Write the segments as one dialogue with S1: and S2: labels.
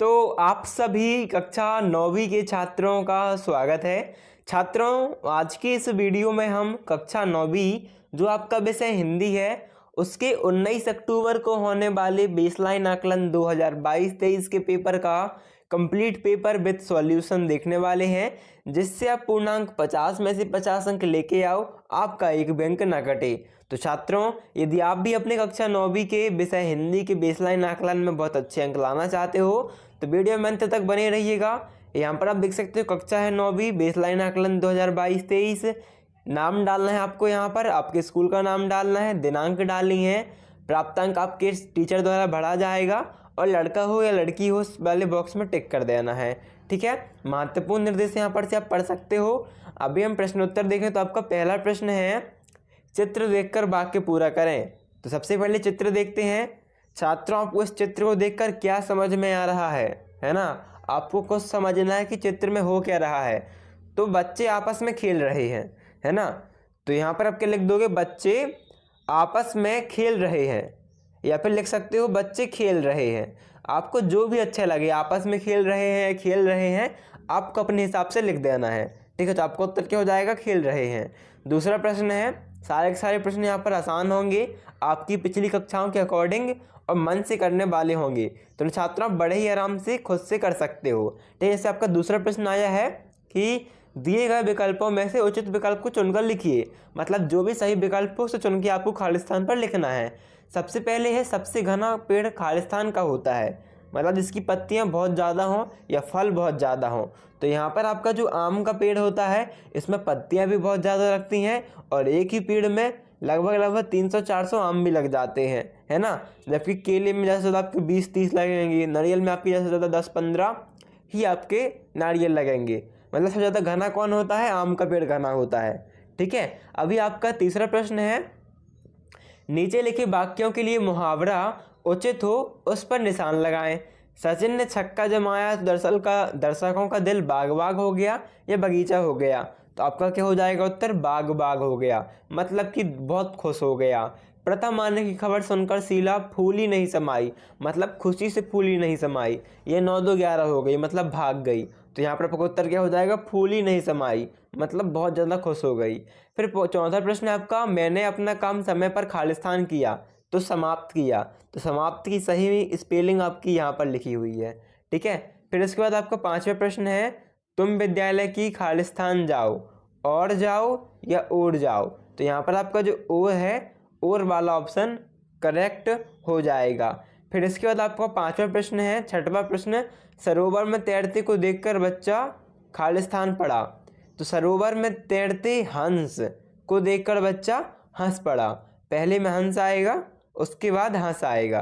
S1: तो आप सभी कक्षा 9वीं के छात्रों का स्वागत है। छात्रों, आज की इस वीडियो में हम कक्षा 9वीं जो आपका विषय हिंदी है उसके 19 अक्टूबर को होने वाले बेसलाइन आकलन 2022-23 के पेपर का कंप्लीट पेपर विद सॉल्यूशन देखने वाले हैं, जिससे आप पूर्णांक 50 में से 50 अंक लेके आओ, आपका एक भी अंक ना कटे। तो छात्रों, यदि आप भी अपने कक्षा 9वीं के विषय हिंदी के बेसलाइन आकलन में बहुत अच्छे अंक लाना चाहते हो तो वीडियो में अंत तक बने रहिएगा। यहाँ पर आप देख सकते हो कक्षा है 9वीं बेसलाइन आकलन 2022-23। नाम डालना है आपको, यहाँ पर आपके स्कूल का नाम डालना है, दिनांक डालनी है, प्राप्तांक आपके टीचर द्वारा भरा जाएगा और लड़का हो या लड़की हो उस वाले बॉक्स में टिक कर देना है। ठीक है, महत्वपूर्ण निर्देश यहाँ पर से आप पढ़ सकते हो। अभी हम प्रश्नोत्तर देखें तो आपका पहला प्रश्न है, चित्र देखकर वाक्य पूरा करें। तो सबसे पहले चित्र देखते हैं। छात्रों, आपको इस चित्र को देखकर क्या समझ में आ रहा है ना? आपको कुछ समझना है कि चित्र में हो क्या रहा है। तो बच्चे आपस में खेल रहे हैं, है ना? तो यहाँ पर आप क्या लिख दोगे? बच्चे आपस में खेल रहे हैं, या फिर लिख सकते हो बच्चे खेल रहे हैं। आपको जो भी अच्छा लगे, आपस में खेल रहे हैं, आपको अपने हिसाब से लिख देना है। ठीक है, तो आपका उत्तर क्या हो जाएगा? खेल रहे हैं। दूसरा प्रश्न है, सारे के सारे प्रश्न यहाँ पर आसान होंगे, आपकी पिछली कक्षाओं के अकॉर्डिंग और मन से करने वाले होंगे। तो छात्रों, आप बड़े ही आराम से खुद से कर सकते हो। ठीक है, जैसे आपका दूसरा प्रश्न आया है कि दिए गए विकल्पों में से उचित विकल्प को चुनकर लिखिए। मतलब जो भी सही विकल्प हो उसे चुन के आपको खाली स्थान पर लिखना है। सबसे पहले है, सबसे घना पेड़ खालिस्तान का होता है, मतलब जिसकी पत्तियां बहुत ज़्यादा हों या फल बहुत ज़्यादा हों। तो यहाँ पर आपका जो आम का पेड़ होता है इसमें पत्तियां भी बहुत ज़्यादा लगती हैं और एक ही पेड़ में लगभग 300-400 आम भी लग जाते हैं, है ना? जबकि केले में ज़्यादा से ज़्यादा आपके 20-30 लगेंगे, नारियल में आपके ज़्यादा से ज़्यादा 10-15 ही आपके नारियल लगेंगे। मतलब सबसे ज़्यादा घना कौन होता है? आम का पेड़ घना होता है। ठीक है, अभी आपका तीसरा प्रश्न है, नीचे लिखे वाक्यों के लिए मुहावरा उचित हो उस पर निशान लगाएं। सचिन ने छक्का जमाया तो दर्शकों का दिल बाग बाग हो गया या बगीचा हो गया। तो आपका क्या हो जाएगा उत्तर? बाग बाग हो गया, मतलब कि बहुत खुश हो गया। प्रथम आने की खबर सुनकर शीला फूली नहीं समाई, मतलब खुशी से फूली नहीं समाई। ये 9-2-11 हो गई, मतलब भाग गई। तो यहाँ पर आपका उत्तर क्या हो जाएगा? फूली नहीं समाई, मतलब बहुत ज़्यादा खुश हो गई। फिर चौथा प्रश्न है आपका, मैंने अपना काम समय पर खालिस्तान किया तो समाप्त किया। तो समाप्त की सही स्पेलिंग आपकी यहाँ पर लिखी हुई है। ठीक है, फिर इसके बाद आपका पांचवा प्रश्न है, तुम विद्यालय की खालिस्तान जाओ, और जाओ या ओर जाओ। तो यहाँ पर आपका जो ओ है, और वाला ऑप्शन करेक्ट हो जाएगा। फिर इसके बाद आपका पांचवा प्रश्न है, छठवां प्रश्न, सरोवर में तैरते को देखकर बच्चा खालिस्तान पड़ा। तो सरोवर में तैरते हंस को देखकर बच्चा हंस पड़ा। पहले में हंस आएगा, उसके बाद हंस आएगा।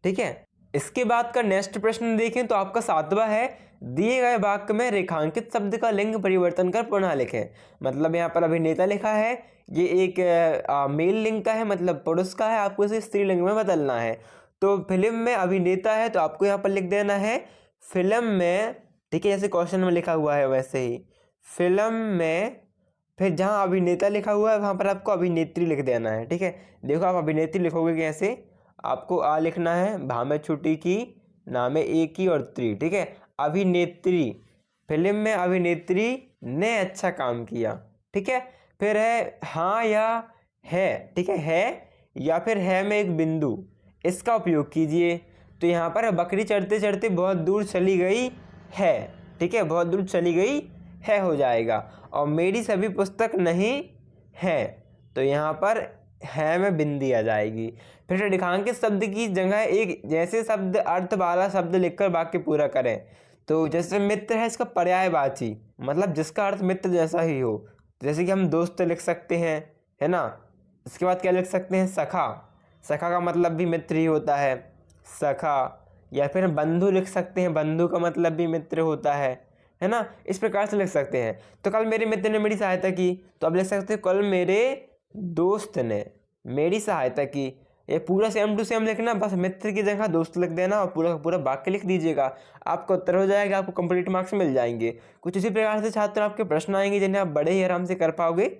S1: ठीक है, इसके बाद का नेक्स्ट प्रश्न देखें तो आपका सातवां है, दिए गए वाक्य में रेखांकित शब्द का लिंग परिवर्तन कर पुनः लिखें। मतलब यहाँ पर अभिनेता लिखा है, ये एक मेल लिंग का है, मतलब पुरुष का है, आपको इसे स्त्रीलिंग में बदलना है। तो फिल्म में अभिनेता है तो आपको यहाँ पर लिख देना है फिल्म में। ठीक है, जैसे क्वेश्चन में लिखा हुआ है वैसे ही फिल्म में। फिर जहाँ अभिनेता लिखा हुआ है वहाँ पर आपको अभिनेत्री लिख देना है। ठीक है, देखो आप अभिनेत्री लिखोगे कैसे? आपको आ लिखना है, भा में छुट्टी की, ना में एक की और त्री। ठीक है, अभिनेत्री, फिल्म में अभिनेत्री ने अच्छा काम किया। ठीक है, फिर है हाँ या है। ठीक है या फिर है में एक बिंदु, इसका उपयोग कीजिए। तो यहाँ पर बकरी चढ़ते चढ़ते बहुत दूर चली गई है। ठीक है, बहुत दूर चली गई है हो जाएगा। और मेरी सभी पुस्तक नहीं है, तो यहाँ पर है में बिंदी आ जाएगी। फिर रेखांकित शब्द की जगह एक जैसे शब्द अर्थ वाला शब्द लिखकर वाक्य पूरा करें। तो जैसे मित्र है, इसका पर्यायवाची, मतलब जिसका अर्थ मित्र जैसा ही हो। जैसे कि हम दोस्त लिख सकते हैं, है ना? इसके बाद क्या लिख सकते हैं? सखा, सखा का मतलब भी मित्र ही होता है, सखा। या फिर बंधु लिख सकते हैं, बंधु का मतलब भी मित्र होता है ना? इस प्रकार से लिख सकते हैं। तो कल मेरे मित्र ने मेरी सहायता की, तो अब लिख सकते हैं कल मेरे दोस्त ने मेरी सहायता की। ये पूरा सेम टू सेम लिखना, बस मित्र की जगह दोस्त लिख देना और पूरा का पूरा वाक्य लिख दीजिएगा, आपको उत्तर हो जाएगा, आपको कंप्लीट मार्क्स मिल जाएंगे। कुछ इसी प्रकार से छात्र आपके प्रश्न आएंगे जिन्हें आप बड़े ही आराम से कर पाओगे।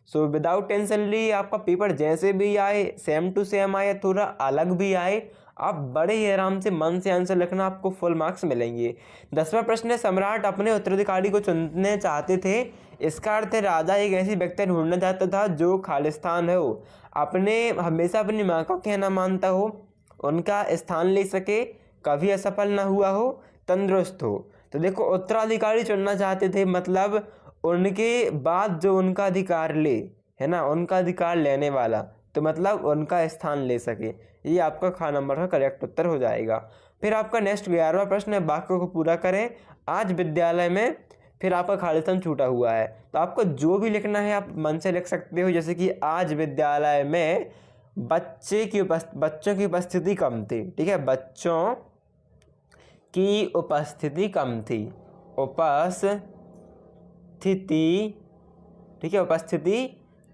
S1: सो विदाउट टेंशन ली, आपका पेपर जैसे भी आए, सेम टू सेम आए, थोड़ा अलग भी आए, आप बड़े ही आराम से मन से आंसर लिखना, आपको फुल मार्क्स मिलेंगे। 10वां प्रश्न है, सम्राट अपने उत्तराधिकारी को चुनने चाहते थे, इसका अर्थ है राजा एक ऐसी व्यक्ति ढूंढना चाहता था जो खालिस्तान हो, अपने हमेशा अपनी माँ का कहना मानता हो, उनका स्थान ले सके, कभी असफल ना हुआ हो, तंदुरुस्त हो। तो देखो उत्तराधिकारी चुनना चाहते थे मतलब उनके बाद जो उनका अधिकार ले, है ना, उनका अधिकार लेने वाला, तो मतलब उनका स्थान ले सके। ये आपका ख नंबर का करेक्ट उत्तर हो जाएगा। फिर आपका नेक्स्ट 11वां प्रश्न है, वाक्य को पूरा करें। आज विद्यालय में, फिर आपका खालिस्तान छूटा हुआ है, तो आपको जो भी लिखना है आप मन से लिख सकते हो, जैसे कि आज विद्यालय में बच्चों की उपस्थिति कम थी। ठीक है, बच्चों की उपस्थिति कम थी, ठीक है, उपस्थिति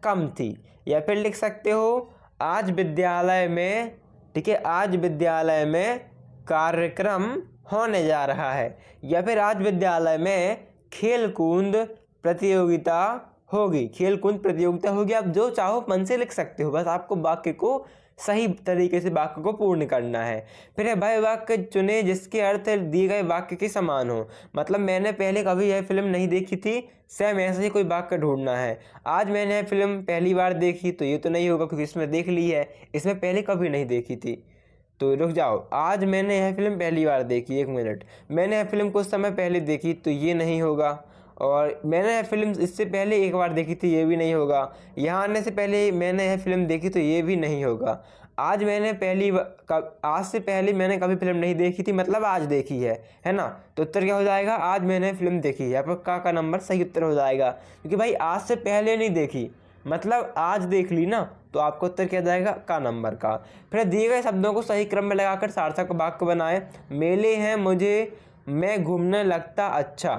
S1: कम थी। या फिर लिख सकते हो आज विद्यालय में, ठीक है, आज विद्यालय में कार्यक्रम होने जा रहा है। या फिर आज विद्यालय में खेल कूद प्रतियोगिता होगी, खेल कूद प्रतियोगिता होगी। आप जो चाहो मन से लिख सकते हो, बस आपको वाक्य को सही तरीके से वाक्य को पूर्ण करना है। फिर है वह वाक्य चुने जिसके अर्थ दिए गए वाक्य के समान हो। मतलब मैंने पहले कभी यह फिल्म नहीं देखी थी, सेम ऐसे ही कोई वाक्य ढूंढना है। आज मैंने यह फिल्म पहली बार देखी, तो ये तो नहीं होगा क्योंकि इसमें देख ली है, इसमें पहले कभी नहीं देखी थी। तो रुक जाओ, आज मैंने यह फिल्म पहली बार देखी, 1 मिनट, मैंने यह फिल्म कुछ समय पहले देखी, तो ये नहीं होगा। और मैंने यह फिल्म इससे पहले एक बार देखी थी, ये भी नहीं होगा। यहाँ आने से पहले मैंने यह फिल्म देखी, तो ये भी नहीं होगा। आज से पहले मैंने कभी फिल्म नहीं देखी थी, मतलब आज देखी है ना। तो उत्तर क्या हो जाएगा, आज मैंने फिल्म देखी है। यहाँ पर का नंबर सही उत्तर हो जाएगा, क्योंकि भाई आज से पहले नहीं देखी, मतलब आज देख ली ना, तो आपको उत्तर क्या जाएगा, का नंबर का। फिर दिए गए शब्दों को सही क्रम में लगाकर सार्थक वाक्य बनाए। मेले हैं मुझे, मैं घूमने लगता अच्छा,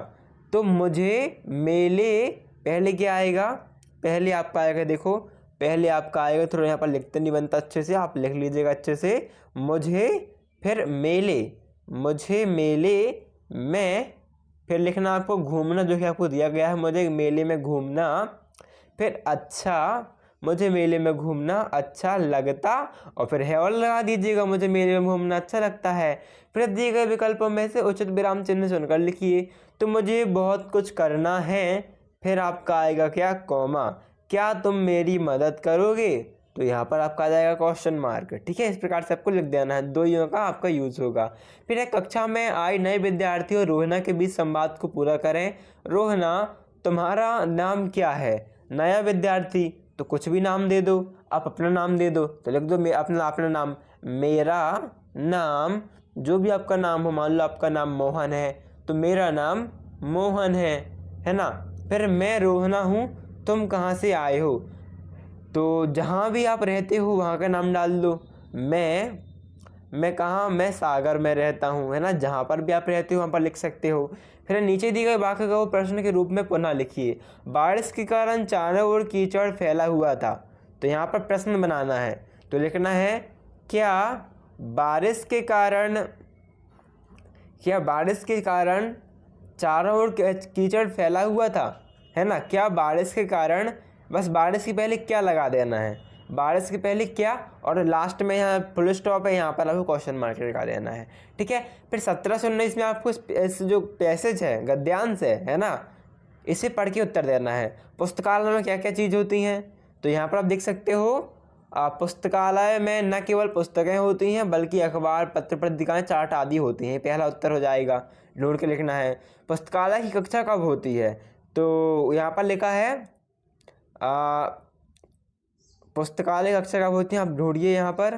S1: तो मुझे मेले, पहले क्या आएगा, पहले आपका आएगा, देखो पहले आपका आएगा, थोड़ा यहाँ पर लिखते नहीं बनता अच्छे से, आप लिख लीजिएगा अच्छे से, मुझे, फिर मेले, मुझे मेले में, फिर लिखना आपको घूमना, जो कि आपको दिया गया है, मुझे मेले में घूमना, फिर अच्छा, मुझे मेले में घूमना अच्छा लगता, और फिर है और लगा दीजिएगा, मुझे मेले में घूमना अच्छा लगता है। फिर दिए गए विकल्पों में से उचित विराम चिन्ह चुनकर लिखिए। तो मुझे बहुत कुछ करना है, फिर आपका आएगा क्या, कॉमा, क्या तुम मेरी मदद करोगे, तो यहाँ पर आपका आ जाएगा क्वेश्चन मार्क। ठीक है, इस प्रकार से आपको लिख देना है, 2 युगों का आपका यूज होगा। फिर एक कक्षा में आए नए विद्यार्थी और रोहना के बीच संवाद को पूरा करें। रोहना, तुम्हारा नाम क्या है। नया विद्यार्थी, तो कुछ भी नाम दे दो, आप अपना नाम दे दो, तो लिख दो अपना नाम, मेरा नाम, जो भी आपका नाम हो, मान लो आपका नाम मोहन है, तो मेरा नाम मोहन है ना। फिर मैं रोहना हूँ, तुम कहाँ से आए हो, तो जहाँ भी आप रहते हो वहाँ का नाम डाल दो। मैं कहाँ, मैं सागर में रहता हूँ, है ना, जहाँ पर भी आप रहते हो वहाँ पर लिख सकते हो। फिर नीचे दिए गए वाक्य को प्रश्न के रूप में पुनः लिखिए। बारिश के कारण चारों ओर कीचड़ फैला हुआ था, तो यहाँ पर प्रश्न बनाना है, तो लिखना है क्या बारिश के कारण चारों ओर कीचड़ फैला हुआ था, है ना। क्या बारिश के कारण, बस बारिश के पहले क्या लगा देना है, बारिश के पहले क्या, और लास्ट में यहाँ फुल स्टॉप है, यहाँ पर आपको क्वेश्चन मार्क लगा देना है। ठीक है, फिर 17 से 19 में आपको इस जो पैसेज है, गद्यांश है ना, इसे पढ़ के उत्तर देना है। पुस्तकालय में क्या क्या चीज़ होती हैं, तो यहाँ पर आप देख सकते हो, पुस्तकालय में न केवल पुस्तकें होती हैं बल्कि अखबार, पत्र पत्रिकाएँ, चार्ट आदि होती हैं। पहला उत्तर हो जाएगा, ढूंढ के लिखना है। पुस्तकालय की कक्षा कब होती है, तो यहाँ पर लिखा है पुस्तकालय कक्षा कब होती है, आप ढूंढिए यहाँ पर,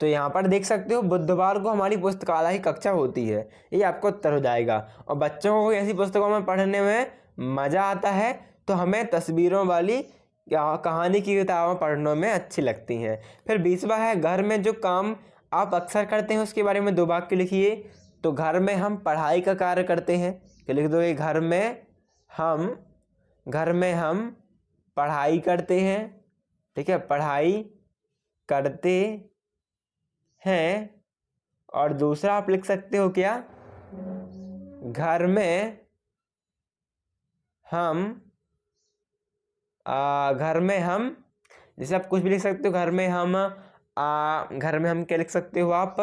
S1: तो यहाँ पर देख सकते हो बुधवार को हमारी पुस्तकालय की कक्षा होती है, ये आपको उत्तर हो जाएगा। और बच्चों को ऐसी पुस्तकों में पढ़ने में मज़ा आता है, तो हमें तस्वीरों वाली कहानी की किताबें पढ़ने में अच्छी लगती हैं। फिर 20वां है, घर में जो काम आप अक्सर करते हैं उसके बारे में 2 वाक्य लिखिए। तो घर में हम पढ़ाई का कार्य करते हैं, कि लिख दो, घर में हम पढ़ाई करते हैं। ठीक है, पढ़ाई करते हैं। और दूसरा आप लिख सकते हो क्या, घर में हम जैसे आप कुछ भी लिख सकते हो, घर में हम घर में हम क्या लिख सकते हो आप,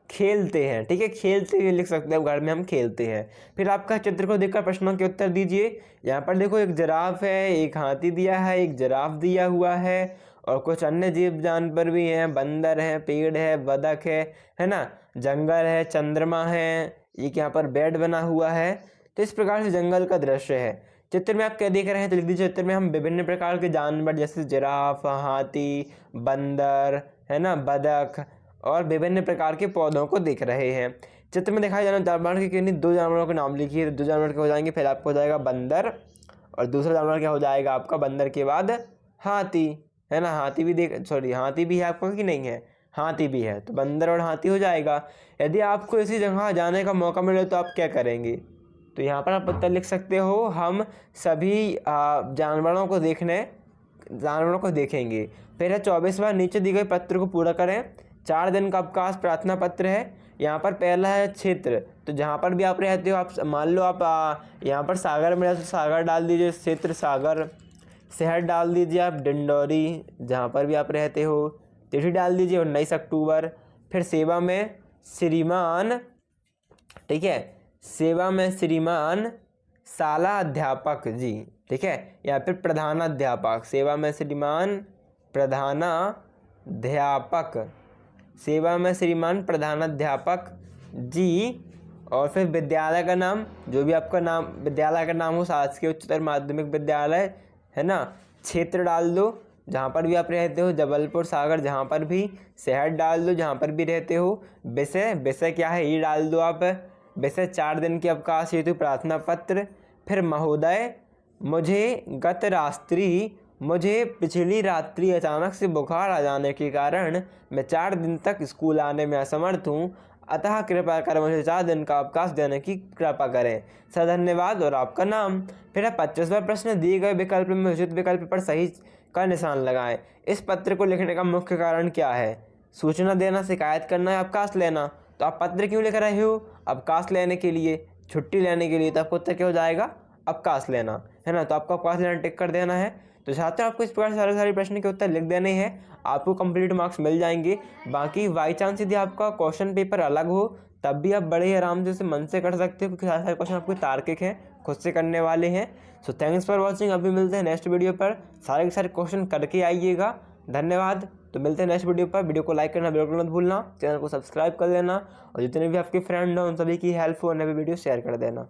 S1: खेलते हैं। ठीक है, खेलते हुए लिख सकते हो, घर में हम खेलते हैं। फिर आपका चित्र को देखकर प्रश्नों के उत्तर दीजिए। यहाँ पर देखो एक जिराफ है, एक हाथी दिया है, एक जिराफ दिया हुआ है और कुछ अन्य जीव जानवर भी हैं, बंदर है, पेड़ है, बतख है ना, जंगल है, चंद्रमा है, एक यहाँ पर बेड बना हुआ है। तो इस प्रकार से जंगल का दृश्य है। चित्र में आप क्या देख रहे हैं तो लिख दीजिए। चित्र में हम विभिन्न प्रकार के जानवर जैसे जिराफ, हाथी, बंदर है ना, बतख और विभिन्न प्रकार के पौधों को देख रहे हैं। चित्र में दिखाए जाने जानवर के किन्हीं दो जानवरों के नाम लिखिए। दो जानवर के हो जाएंगे, फिर आपको हो जाएगा बंदर और दूसरा जानवर क्या हो जाएगा आपका, बंदर के बाद हाथी है ना। हाथी भी हाथी भी है आपका कि नहीं है, हाथी भी है, तो बंदर और हाथी हो जाएगा। यदि आपको इसी जगह जाने का मौका मिले तो आप क्या करेंगे, तो यहाँ पर आप उत्तर लिख सकते हो, हम सभी जानवरों को देखेंगे। फिर है 24वां, नीचे दी गई पत्र को पूरा करें। 4 दिन का अवकाश प्रार्थना पत्र है। यहाँ पर पहला है क्षेत्र, तो जहाँ पर भी आप रहते हो, आप मान लो आप यहाँ पर सागर में रहते हो, सागर डाल दीजिए, क्षेत्र सागर। शहर डाल दीजिए आप डिंडौरी, जहाँ पर भी आप रहते हो। तिथि डाल दीजिए 19 अक्टूबर। फिर सेवा में श्रीमान, ठीक है, सेवा में श्रीमान शाला अध्यापक जी, ठीक है, या फिर प्रधानाध्यापक। सेवा में श्रीमान प्रधानाध्यापक, सेवा में श्रीमान प्रधानाध्यापक जी। और फिर विद्यालय का नाम, जो भी आपका नाम विद्यालय का नाम हो, शासकीय उच्चतर माध्यमिक विद्यालय है ना। क्षेत्र डाल दो जहाँ पर भी आप रहते हो, जबलपुर, सागर, जहाँ पर भी। शहर डाल दो जहाँ पर भी रहते हो। विषय क्या है ये डाल दो आप। विषय 4 दिन के अवकाश हेतु प्रार्थना पत्र। फिर महोदय, मुझे पिछली रात्रि अचानक से बुखार आ जाने के कारण मैं 4 दिन तक स्कूल आने में असमर्थ हूँ, अतः कृपया कर मुझे 4 दिन का अवकाश देने की कृपा करें। सर धन्यवाद और आपका नाम। फिर 25वां प्रश्न, दिए गए विकल्प में उचित विकल्प पर सही का निशान लगाएं। इस पत्र को लिखने का मुख्य कारण क्या है? सूचना देना, शिकायत करना या अवकाश लेना। तो आप पत्र क्यों लिख रहे हो? अवकाश लेने के लिए, छुट्टी लेने के लिए। तो आपको उत्तर क्या हो जाएगा? अवकाश लेना है ना। तो आपको अवकाश लेना टिक कर देना है। तो छात्र आपको इस प्रकार से सारे प्रश्न के उत्तर लिख देने हैं, आपको कंप्लीट मार्क्स मिल जाएंगे। बाकी बाई चांस यदि आपका क्वेश्चन पेपर अलग हो तब भी आप बड़े ही आराम से उसे मन से कर सकते हो, क्योंकि सारे क्वेश्चन आपके तार्किक हैं, खुद से करने वाले हैं। So thanks for watching. अभी मिलते हैं नेक्स्ट वीडियो पर, सारे के सारे क्वेश्चन करके आइएगा। धन्यवाद। तो मिलते हैं नेक्स्ट वीडियो पर। वीडियो को लाइक करना बिल्कुल मत भूलना, चैनल को सब्सक्राइब कर लेना और जितने भी आपके फ्रेंड हो उन सभी की हेल्प हो उन्हें भी वीडियो शेयर कर देना।